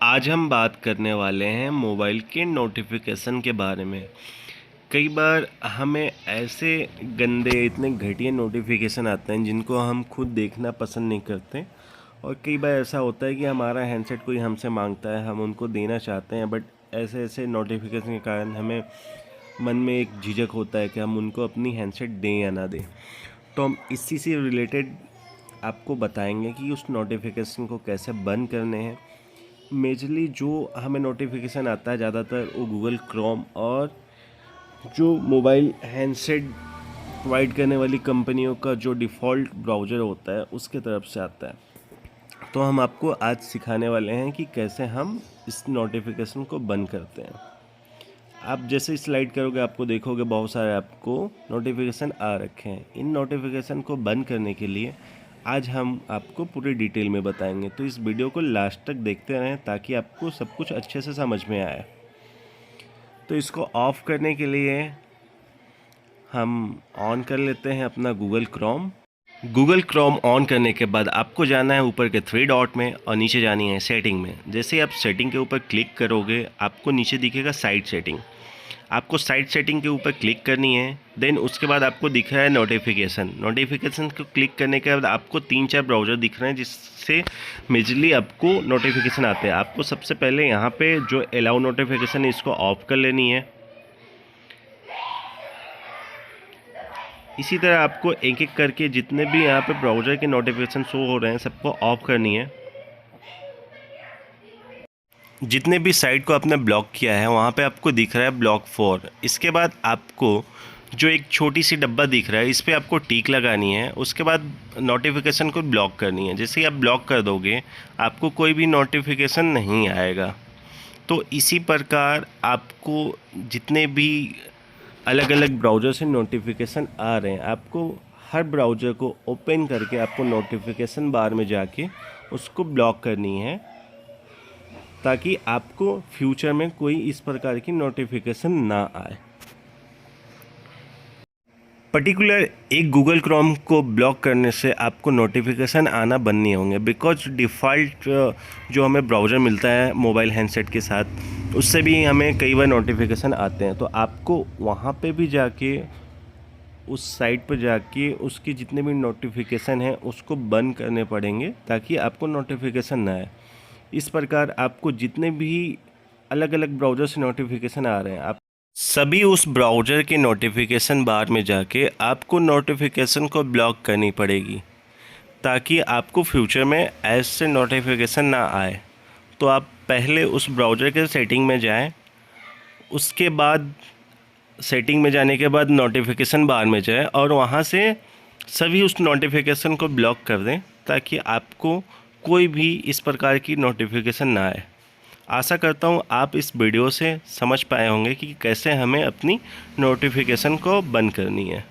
आज हम बात करने वाले हैं मोबाइल के नोटिफिकेशन के बारे में। कई बार हमें ऐसे गंदे इतने घटिया नोटिफिकेशन आते हैं जिनको हम खुद देखना पसंद नहीं करते। और कई बार ऐसा होता है कि हमारा हैंडसेट कोई हमसे मांगता है, हम उनको देना चाहते हैं, बट ऐसे ऐसे नोटिफिकेशन के कारण हमें मन में एक झिझक होता है कि हम उनको अपनी हैंडसेट दें या ना दें। तो हम इसी से रिलेटेड आपको बताएंगे कि उस नोटिफिकेशन को कैसे बंद करने हैं। मेजरली जो हमें नोटिफिकेशन आता है ज़्यादातर वो गूगल क्रोम और जो मोबाइल हैंडसेट प्रोवाइड करने वाली कंपनियों का जो डिफ़ॉल्ट ब्राउज़र होता है उसके तरफ से आता है। तो हम आपको आज सिखाने वाले हैं कि कैसे हम इस नोटिफिकेशन को बंद करते हैं। आप जैसे स्लाइड करोगे आपको देखोगे बहुत सारे आपको नोटिफिकेशन आ रखे हैं। इन नोटिफिकेशन को बंद करने के लिए आज हम आपको पूरी डिटेल में बताएंगे, तो इस वीडियो को लास्ट तक देखते रहें ताकि आपको सब कुछ अच्छे से समझ में आए। तो इसको ऑफ़ करने के लिए हम ऑन कर लेते हैं अपना Google Chrome. Google Chrome on करने के बाद आपको जाना है ऊपर के थ्री डॉट में और नीचे जानी है सेटिंग में। जैसे ही आप सेटिंग के ऊपर क्लिक करोगे आपको नीचे दिखेगा साइट सेटिंग। आपको साइट सेटिंग के ऊपर क्लिक करनी है। देन उसके बाद आपको दिख रहा है नोटिफिकेशन। नोटिफिकेशन को क्लिक करने के बाद आपको 3-4 ब्राउज़र दिख रहे हैं जिससे मेजरली आपको नोटिफिकेशन आते हैं। आपको सबसे पहले यहाँ पे जो अलाउ नोटिफिकेशन है इसको ऑफ कर लेनी है। इसी तरह आपको एक एक करके जितने भी यहाँ पे ब्राउज़र के नोटिफिकेशन शो हो रहे हैं सबको ऑफ करनी है। जितने भी साइट को आपने ब्लॉक किया है वहाँ पे आपको दिख रहा है ब्लॉक फॉर। इसके बाद आपको जो एक छोटी सी डब्बा दिख रहा है इस पर आपको टिक लगानी है। उसके बाद नोटिफिकेशन को ब्लॉक करनी है। जैसे ही आप ब्लॉक कर दोगे आपको कोई भी नोटिफिकेशन नहीं आएगा। तो इसी प्रकार आपको जितने भी अलग अलग ब्राउज़र से नोटिफिकेशन आ रहे हैं आपको हर ब्राउज़र को ओपन करके आपको नोटिफिकेशन बार में जाके उसको ब्लॉक करनी है ताकि आपको फ्यूचर में कोई इस प्रकार की नोटिफिकेशन ना आए। पर्टिकुलर एक गूगल क्रोम को ब्लॉक करने से आपको नोटिफिकेशन आना बंद नहीं होंगे, बिकॉज डिफ़ॉल्ट जो हमें ब्राउज़र मिलता है मोबाइल हैंडसेट के साथ उससे भी हमें कई बार नोटिफिकेशन आते हैं। तो आपको वहाँ पे भी जाके उस साइट पर जाके उसके जितने भी नोटिफिकेशन हैं उसको बंद करने पड़ेंगे ताकि आपको नोटिफिकेशन ना आए। इस प्रकार आपको जितने भी अलग अलग ब्राउज़र से नोटिफिकेशन आ रहे हैं आप सभी उस ब्राउज़र के नोटिफिकेशन बार में जाके आपको नोटिफिकेशन को ब्लॉक करनी पड़ेगी ताकि आपको फ्यूचर में ऐसे नोटिफिकेशन ना आए। तो आप पहले उस ब्राउज़र के सेटिंग में जाएं, उसके बाद सेटिंग में जाने के बाद नोटिफिकेशन बार में जाएं और वहाँ से सभी उस नोटिफिकेशन को ब्लॉक कर दें ताकि आपको कोई भी इस प्रकार की नोटिफिकेशन ना आए। आशा करता हूँ आप इस वीडियो से समझ पाए होंगे कि कैसे हमें अपनी नोटिफिकेशन को बंद करनी है।